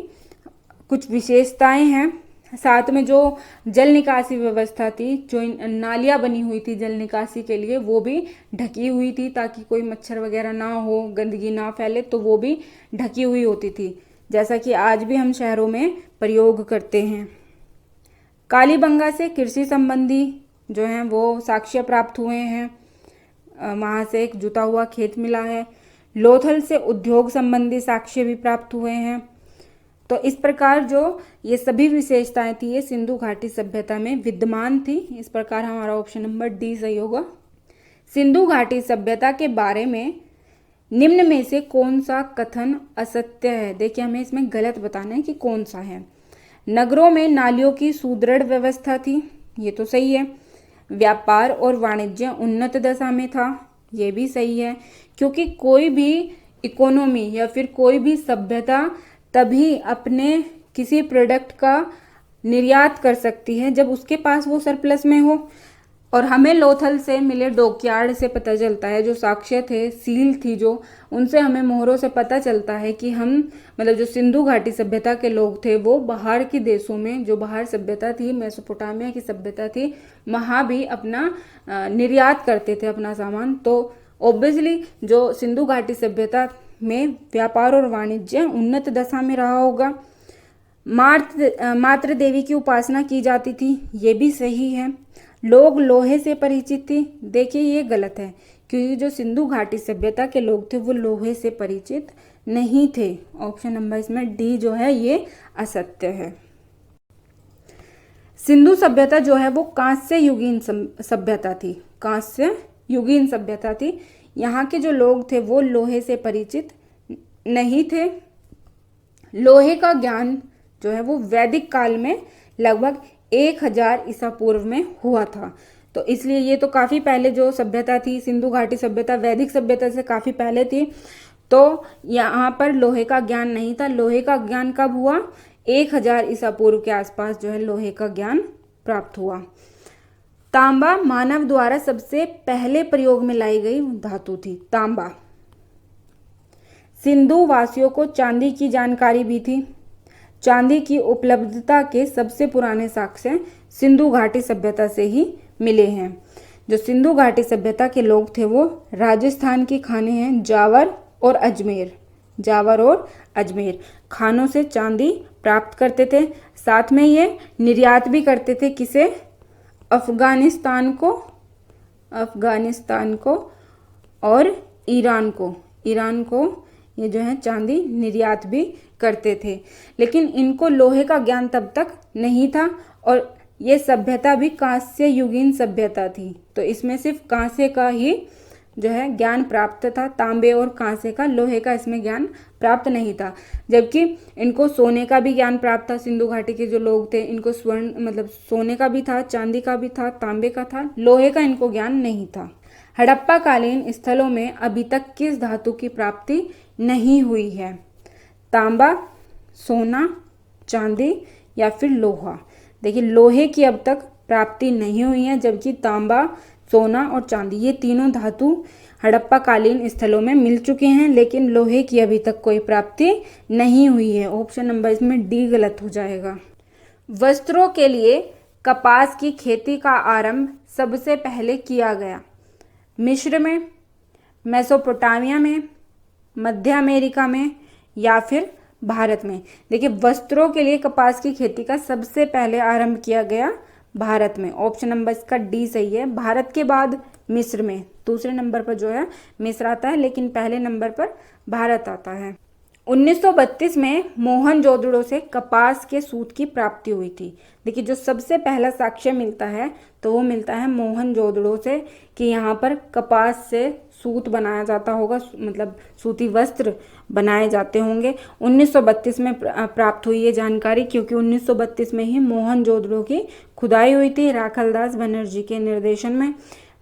कुछ विशेषताएं हैं। साथ में जो जल निकासी व्यवस्था थी, जो नालियाँ बनी हुई थी जल निकासी के लिए, वो भी ढकी हुई थी ताकि कोई मच्छर वगैरह ना हो, गंदगी ना फैले, तो वो भी ढकी हुई होती थी, जैसा कि आज भी हम शहरों में प्रयोग करते हैं। कालीबंगा से कृषि संबंधी जो हैं वो साक्ष्य प्राप्त हुए हैं, वहाँ से एक जुता हुआ खेत मिला है। लोथल से उद्योग संबंधी साक्ष्य भी प्राप्त हुए हैं। तो इस प्रकार जो ये सभी विशेषताएं थी ये सिंधु घाटी सभ्यता में विद्यमान थी। इस प्रकार हमारा ऑप्शन नंबर डी सही होगा। सिंधु घाटी सभ्यता के बारे में निम्न में से कौन सा कथन असत्य है? देखिए हमें इसमें गलत बताना है कि कौन सा है। नगरों में नालियों की सुदृढ़ व्यवस्था थी, ये तो सही है। व्यापार और वाणिज्य उन्नत दशा में था, ये भी सही है, क्योंकि कोई भी इकोनॉमी या फिर कोई भी सभ्यता तभी अपने किसी प्रोडक्ट का निर्यात कर सकती है जब उसके पास वो सरप्लस में हो। और हमें लोथल से मिले डॉकयार्ड से पता चलता है, जो साक्ष्य थे, सील थी जो, उनसे हमें मोहरों से पता चलता है कि हम मतलब जो सिंधु घाटी सभ्यता के लोग थे वो बाहर के देशों में, जो बाहर सभ्यता थी, मेसोपोटामिया की सभ्यता थी, वहाँ भी अपना निर्यात करते थे अपना सामान। तो ऑब्वियसली जो सिंधु घाटी सभ्यता में व्यापार और वाणिज्य उन्नत दशा में रहा होगा। मातृ देवी की उपासना की जाती थी, ये भी सही है। लोग लोहे से परिचित थे, देखिए ये गलत है, क्योंकि जो सिंधु घाटी सभ्यता के लोग थे वो लोहे से परिचित नहीं थे। ऑप्शन नंबर इसमें डी जो है ये असत्य है। सिंधु सभ्यता जो है वो कांस्य युगीन सभ्यता थी, कांस्य युगीन सभ्यता थी। यहाँ के जो लोग थे वो लोहे से परिचित नहीं थे। लोहे का ज्ञान जो है वो वैदिक काल में लगभग 1000 ईसा पूर्व में हुआ था, तो इसलिए ये तो काफ़ी पहले जो सभ्यता थी सिंधु घाटी सभ्यता वैदिक सभ्यता से काफ़ी पहले थी, तो यहाँ पर लोहे का ज्ञान नहीं था। लोहे का ज्ञान कब हुआ? 1000 ईसा पूर्व के आसपास जो है लोहे का ज्ञान प्राप्त हुआ। तांबा मानव द्वारा सबसे पहले प्रयोग में लाई गई धातु थी, तांबा। सिंधु वासियों को चांदी की जानकारी भी थी। चांदी की उपलब्धता के सबसे पुराने साक्ष्य सिंधु घाटी सभ्यता से ही मिले हैं। जो सिंधु घाटी सभ्यता के लोग थे वो राजस्थान के खाने हैं जावर और अजमेर। जावर और अजमेर खानों से चांदी प्राप्त करते थे, साथ में ये निर्यात भी करते थे। किसे? अफगानिस्तान को और ईरान को ये जो है चांदी निर्यात भी करते थे। लेकिन इनको लोहे का ज्ञान तब तक नहीं था और ये सभ्यता भी कांस्य युगीन सभ्यता थी, तो इसमें सिर्फ कांस्य का ही जो है ज्ञान प्राप्त था, तांबे और कांसे का, लोहे का इसमें ज्ञान प्राप्त नहीं था। जबकि इनको सोने का भी ज्ञान प्राप्त था। सिंधु घाटी के जो लोग थे इनको स्वर्ण मतलब सोने का भी था, चांदी का भी था, तांबे का था, लोहे का इनको ज्ञान नहीं था। हड़प्पा कालीन स्थलों में अभी तक किस धातु की प्राप्ति नहीं हुई है? तांबा, सोना, चांदी या फिर लोहा। देखिए लोहे की अब तक प्राप्ति नहीं हुई है, जबकि तांबा, सोना और चांदी ये तीनों धातु हड़प्पा कालीन स्थलों में मिल चुके हैं, लेकिन लोहे की अभी तक कोई प्राप्ति नहीं हुई है। ऑप्शन नंबर इसमें डी गलत हो जाएगा। वस्त्रों के लिए कपास की खेती का आरंभ सबसे पहले किया गया मिस्र में, मेसोपोटामिया में, मध्य अमेरिका में या फिर भारत में। देखिए वस्त्रों के लिए कपास की खेती का सबसे पहले आरंभ किया गया भारत में। ऑप्शन नंबर इसका डी सही है। भारत के बाद मिस्र में, दूसरे नंबर पर जो है मिस्र आता है, लेकिन पहले नंबर पर भारत आता है। 1932 में मोहनजोदड़ो से कपास के सूत की प्राप्ति हुई थी। देखिए जो सबसे पहला साक्ष्य मिलता है तो वो मिलता है मोहनजोदड़ो से कि यहाँ पर कपास से सूत बनाया जाता होगा, मतलब सूती वस्त्र बनाए जाते होंगे। 1932 में प्राप्त हुई ये जानकारी, क्योंकि 1932 में ही मोहनजोदड़ो की खुदाई हुई थी राखलदास बनर्जी के निर्देशन में।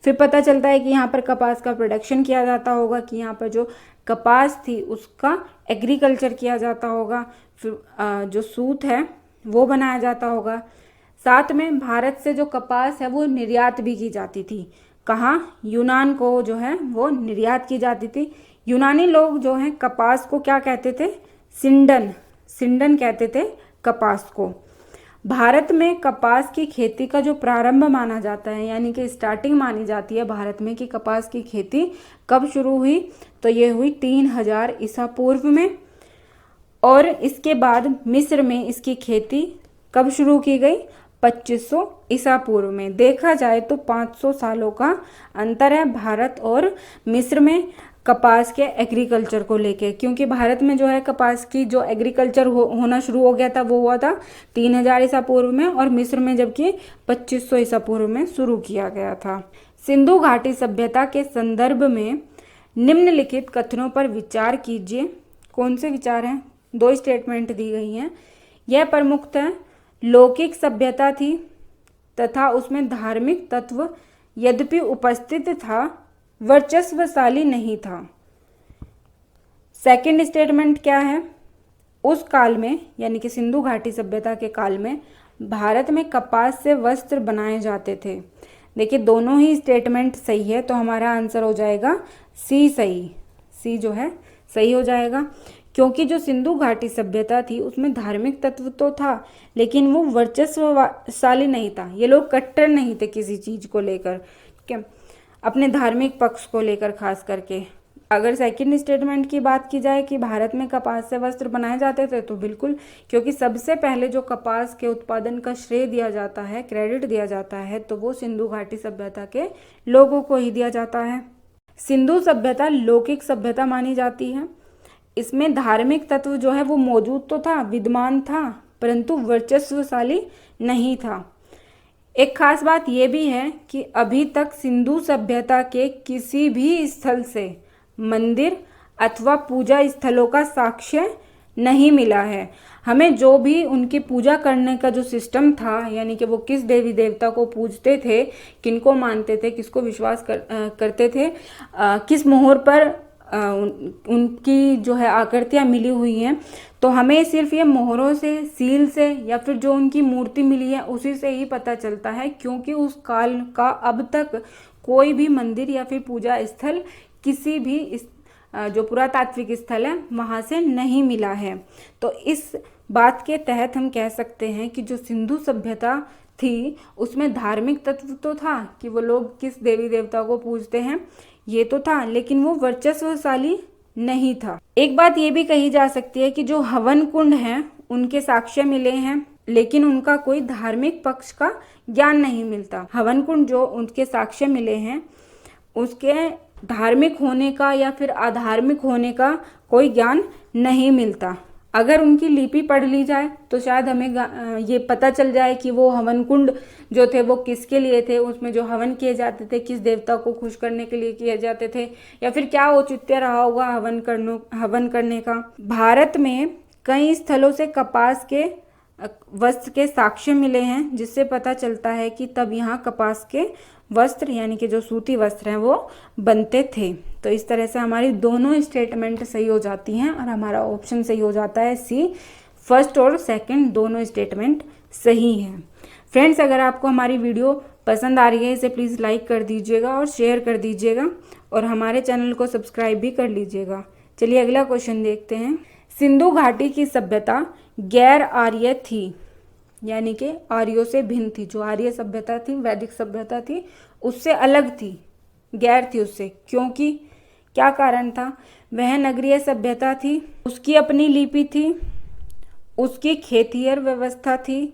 फिर पता चलता है कि यहाँ पर कपास का प्रोडक्शन किया जाता होगा, कि यहाँ पर जो कपास थी उसका एग्रीकल्चर किया जाता होगा, फिर जो सूत है वो बनाया जाता होगा। साथ में भारत से जो कपास है वो निर्यात भी की जाती थी। कहाँ? यूनान को जो है वो निर्यात की जाती थी। यूनानी लोग जो हैं कपास को क्या कहते थे? सिंडन कहते थे कपास को। भारत में कपास की खेती का जो प्रारंभ माना जाता है, यानी कि स्टार्टिंग मानी जाती है भारत में कि कपास की खेती कब शुरू हुई, तो ये हुई 3000 ईसा पूर्व में। और इसके बाद मिस्र में इसकी खेती कब शुरू की गई? 2500 ईसा पूर्व में। देखा जाए तो 500 सालों का अंतर है भारत और मिस्र में कपास के एग्रीकल्चर को लेके, क्योंकि भारत में जो है कपास की जो एग्रीकल्चर होना शुरू हो गया था वो हुआ था 3000 ईसा पूर्व में, और मिस्र में जबकि 2500 ईसा पूर्व में शुरू किया गया था। सिंधु घाटी सभ्यता के संदर्भ में निम्नलिखित कथनों पर विचार कीजिए। कौन से विचार हैं? 2 स्टेटमेंट दी गई हैं। यह प्रमुखतः लौकिक सभ्यता थी तथा उसमें धार्मिक तत्व यद्यपि उपस्थित था, वर्चस्वशाली नहीं था। सेकंड स्टेटमेंट क्या है? उस काल में, यानी कि सिंधु घाटी सभ्यता के काल में, भारत में कपास से वस्त्र बनाए जाते थे। देखिए दोनों ही स्टेटमेंट सही है, तो हमारा आंसर हो जाएगा सी सही। सी जो है सही हो जाएगा, क्योंकि जो सिंधु घाटी सभ्यता थी उसमें धार्मिक तत्व तो था, लेकिन वो वर्चस्वशाली नहीं था। ये लोग कट्टर नहीं थे किसी चीज़ को लेकर, क्या अपने धार्मिक पक्ष को लेकर खास करके। अगर सेकंड स्टेटमेंट की बात की जाए कि भारत में कपास से वस्त्र बनाए जाते थे, तो बिल्कुल, क्योंकि सबसे पहले जो कपास के उत्पादन का श्रेय दिया जाता है, क्रेडिट दिया जाता है, तो वो सिंधु घाटी सभ्यता के लोगों को ही दिया जाता है। सिंधु सभ्यता लौकिक सभ्यता मानी जाती है। इसमें धार्मिक तत्व जो है वो मौजूद तो था, विद्यमान था, परंतु वर्चस्वशाली नहीं था। एक खास बात यह भी है कि अभी तक सिंधु सभ्यता के किसी भी स्थल से मंदिर अथवा पूजा स्थलों का साक्ष्य नहीं मिला है। हमें जो भी उनकी पूजा करने का जो सिस्टम था, यानी कि वो किस देवी देवता को पूजते थे, किनको मानते थे, किसको विश्वास करते थे, किस मोहर पर उनकी जो है आकृतियाँ मिली हुई हैं, तो हमें सिर्फ ये मोहरों से, सील से, या फिर जो उनकी मूर्ति मिली है उसी से ही पता चलता है, क्योंकि उस काल का अब तक कोई भी मंदिर या फिर पूजा स्थल किसी भी जो पुरातात्विक स्थल है वहाँ से नहीं मिला है। तो इस बात के तहत हम कह सकते हैं कि जो सिंधु सभ्यता थी उसमें धार्मिक तत्व तो था कि वो लोग किस देवी देवता को पूजते हैं, ये तो था, लेकिन वो वर्चस्वशाली नहीं था। एक बात ये भी कही जा सकती है कि जो हवन कुंड हैं उनके साक्ष्य मिले हैं, लेकिन उनका कोई धार्मिक पक्ष का ज्ञान नहीं मिलता। हवन कुंड जो उनके साक्ष्य मिले हैं उसके धार्मिक होने का या फिर अधार्मिक होने का कोई ज्ञान नहीं मिलता। अगर उनकी लिपि पढ़ ली जाए तो शायद हमें ये पता चल जाए कि वो हवन कुंड जो थे वो किसके लिए थे, उसमें जो हवन किए जाते थे किस देवता को खुश करने के लिए किए जाते थे, या फिर क्या औचित्य रहा होगा हवन करने का। भारत में कई स्थलों से कपास के वस्त्र के साक्ष्य मिले हैं, जिससे पता चलता है कि तब यहाँ कपास के वस्त्र यानी कि जो सूती वस्त्र हैं वो बनते थे। तो इस तरह से हमारी दोनों स्टेटमेंट सही हो जाती हैं और हमारा ऑप्शन सही हो जाता है सी। फर्स्ट और सेकंड दोनों स्टेटमेंट सही हैं। फ्रेंड्स, अगर आपको हमारी वीडियो पसंद आ रही है इसे प्लीज़ लाइक कर दीजिएगा और शेयर कर दीजिएगा और हमारे चैनल को सब्सक्राइब भी कर लीजिएगा। चलिए अगला क्वेश्चन देखते हैं। सिंधु घाटी की सभ्यता गैर आर्य थी, यानी कि आर्यों से भिन्न थी। जो आर्य सभ्यता थी, वैदिक सभ्यता थी, उससे अलग थी, गैर थी उससे। क्योंकि क्या कारण था? वह नगरीय सभ्यता थी, उसकी अपनी लिपि थी, उसकी खेतिहर व्यवस्था थी,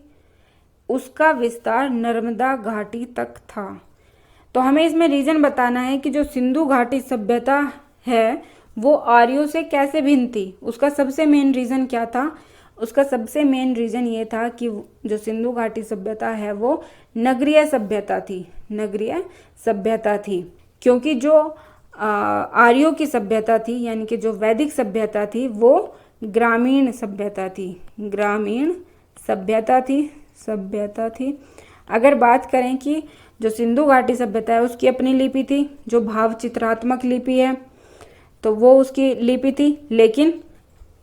उसका विस्तार नर्मदा घाटी तक था। तो हमें इसमें रीजन बताना है कि जो सिंधु घाटी सभ्यता है वो आर्यों से कैसे भिन्न थी। उसका सबसे मेन रीजन क्या था? उसका सबसे मेन रीजन ये था कि जो सिंधु घाटी सभ्यता है वो नगरीय सभ्यता थी, नगरीय सभ्यता थी। क्योंकि जो आर्यों की सभ्यता थी यानी कि जो वैदिक सभ्यता थी वो ग्रामीण सभ्यता थी, ग्रामीण सभ्यता थी। अगर बात करें कि जो सिंधु घाटी सभ्यता है उसकी अपनी लिपि थी, जो भाव चित्रात्मक लिपि है, तो वो उसकी लिपि थी। लेकिन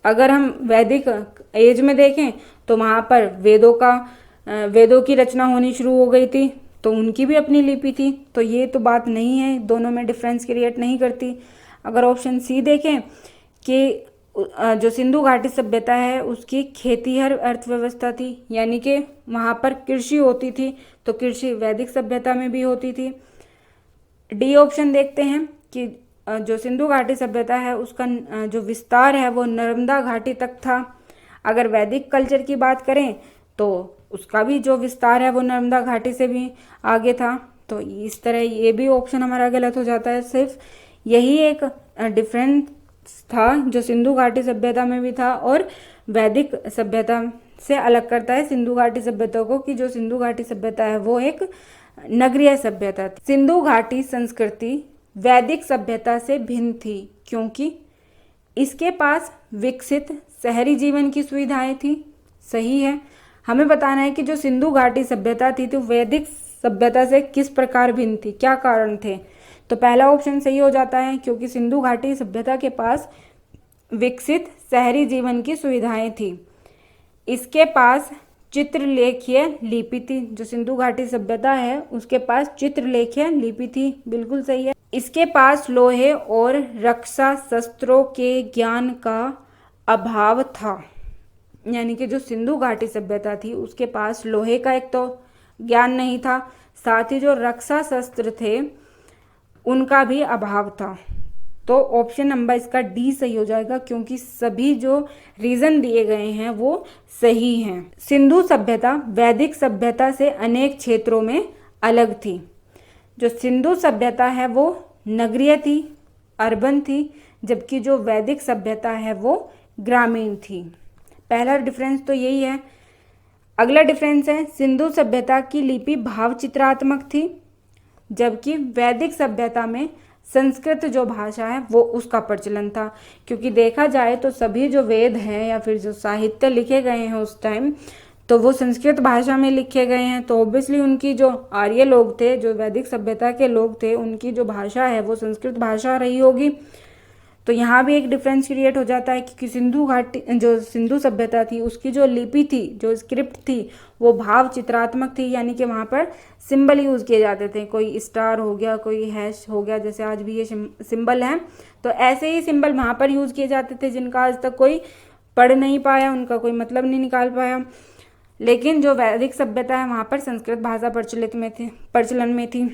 अगर हम वैदिक एज में देखें तो वहाँ पर वेदों की रचना होनी शुरू हो गई थी, तो उनकी भी अपनी लिपि थी। तो ये तो बात नहीं है, दोनों में डिफरेंस क्रिएट नहीं करती। अगर ऑप्शन सी देखें कि जो सिंधु घाटी सभ्यता है उसकी खेतीहर अर्थव्यवस्था थी, यानी कि वहाँ पर कृषि होती थी, तो कृषि वैदिक सभ्यता में भी होती थी। डी ऑप्शन देखते हैं कि जो सिंधु घाटी सभ्यता है उसका जो विस्तार है वो नर्मदा घाटी तक था। अगर वैदिक कल्चर की बात करें तो उसका भी जो विस्तार है वो नर्मदा घाटी से भी आगे था। तो इस तरह ये भी ऑप्शन हमारा गलत हो जाता है। सिर्फ यही एक डिफरेंस था जो सिंधु घाटी सभ्यता में भी था और वैदिक सभ्यता से अलग करता है सिंधु घाटी सभ्यता को, कि जो सिंधु घाटी सभ्यता है वो एक नगरीय सभ्यता थी। सिंधु घाटी संस्कृति वैदिक सभ्यता से भिन्न थी क्योंकि इसके पास विकसित शहरी जीवन की सुविधाएं थी। सही है। हमें बताना है कि जो सिंधु घाटी सभ्यता थी तो वैदिक सभ्यता से किस प्रकार भिन्न थी, क्या कारण थे। तो पहला ऑप्शन सही हो जाता है क्योंकि सिंधु घाटी सभ्यता के पास विकसित शहरी जीवन की सुविधाएं थी। इसके पास चित्रलेखीय लिपि थी। जो सिंधु घाटी सभ्यता है उसके पास चित्रलेखीय लिपि थी, बिल्कुल सही है। इसके पास लोहे और रक्षा शस्त्रों के ज्ञान का अभाव था, यानी कि जो सिंधु घाटी सभ्यता थी उसके पास लोहे का एक तो ज्ञान नहीं था, साथ ही जो रक्षा शस्त्र थे उनका भी अभाव था। तो ऑप्शन नंबर इसका डी सही हो जाएगा, क्योंकि सभी जो रीजन दिए गए हैं वो सही हैं। सिंधु सभ्यता वैदिक सभ्यता से अनेक क्षेत्रों में अलग थी। जो सिंधु सभ्यता है वो नगरीय थी, अर्बन थी, जबकि जो वैदिक सभ्यता है वो ग्रामीण थी। पहला डिफरेंस तो यही है। अगला डिफरेंस है, सिंधु सभ्यता की लिपि भावचित्रात्मक थी, जबकि वैदिक सभ्यता में संस्कृत जो भाषा है वो उसका प्रचलन था। क्योंकि देखा जाए तो सभी जो वेद हैं या फिर जो साहित्य लिखे गए हैं उस टाइम, तो वो संस्कृत भाषा में लिखे गए हैं। तो ऑब्वियसली उनकी जो आर्य लोग थे, जो वैदिक सभ्यता के लोग थे, उनकी जो भाषा है वो संस्कृत भाषा रही होगी। तो यहाँ भी एक डिफरेंस क्रिएट हो जाता है, क्योंकि सिंधु घाटी जो सिंधु सभ्यता थी उसकी जो लिपि थी, जो स्क्रिप्ट थी, वो भाव चित्रात्मक थी, यानी कि वहाँ पर सिंबल यूज़ किए जाते थे। कोई स्टार हो गया, कोई हैश हो गया, जैसे आज भी ये सिंबल हैं, तो ऐसे ही सिंबल वहाँ पर यूज़ किए जाते थे, जिनका आज तक कोई पढ़ नहीं पाया, उनका कोई मतलब नहीं निकाल पाया। लेकिन जो वैदिक सभ्यता है वहाँ पर संस्कृत भाषा प्रचलन में थी।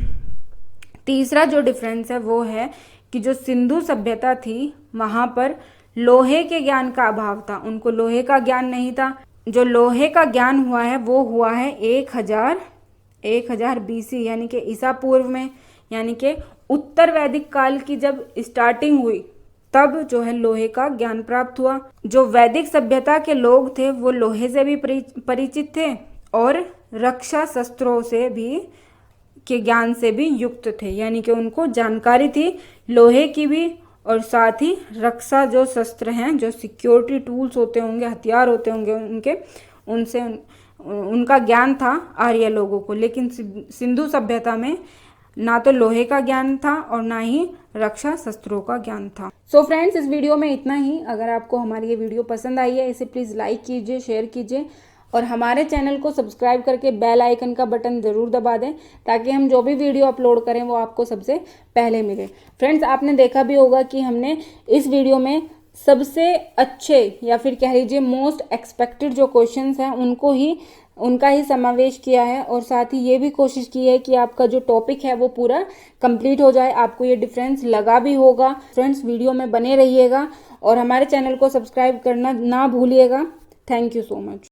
तीसरा जो डिफरेंस है वो है कि जो सिंधु सभ्यता थी वहाँ पर लोहे के ज्ञान का अभाव था, उनको लोहे का ज्ञान नहीं था। जो लोहे का ज्ञान हुआ है वो हुआ है 1000 BC, यानी कि ईसा पूर्व में, यानी कि उत्तर वैदिक काल की जब स्टार्टिंग हुई तब जो है लोहे का ज्ञान प्राप्त हुआ। जो वैदिक सभ्यता के लोग थे वो लोहे से भी परिचित थे और रक्षा शस्त्रों से भी के ज्ञान से भी युक्त थे, यानी कि उनको जानकारी थी लोहे की भी, और साथ ही रक्षा जो शस्त्र हैं, जो सिक्योरिटी टूल्स होते होंगे, हथियार होते होंगे उनके, उनसे उनका ज्ञान था आर्य लोगों को। लेकिन सिंधु सभ्यता में ना तो लोहे का ज्ञान था और ना ही रक्षा शस्त्रों का ज्ञान था। सो फ्रेंड्स, इस वीडियो में इतना ही। अगर आपको हमारी ये वीडियो पसंद आई है, इसे प्लीज़ लाइक कीजिए, शेयर कीजिए और हमारे चैनल को सब्सक्राइब करके बेल आइकन का बटन ज़रूर दबा दें, ताकि हम जो भी वीडियो अपलोड करें वो आपको सबसे पहले मिले। फ्रेंड्स, आपने देखा भी होगा कि हमने इस वीडियो में सबसे अच्छे या फिर कह लीजिए मोस्ट एक्सपेक्टेड जो क्वेश्चंस हैं उनका ही समावेश किया है, और साथ ही ये भी कोशिश की है कि आपका जो टॉपिक है वो पूरा कंप्लीट हो जाए। आपको ये डिफरेंस लगा भी होगा। फ्रेंड्स, वीडियो में बने रहिएगा और हमारे चैनल को सब्सक्राइब करना ना भूलिएगा। Thank you so much.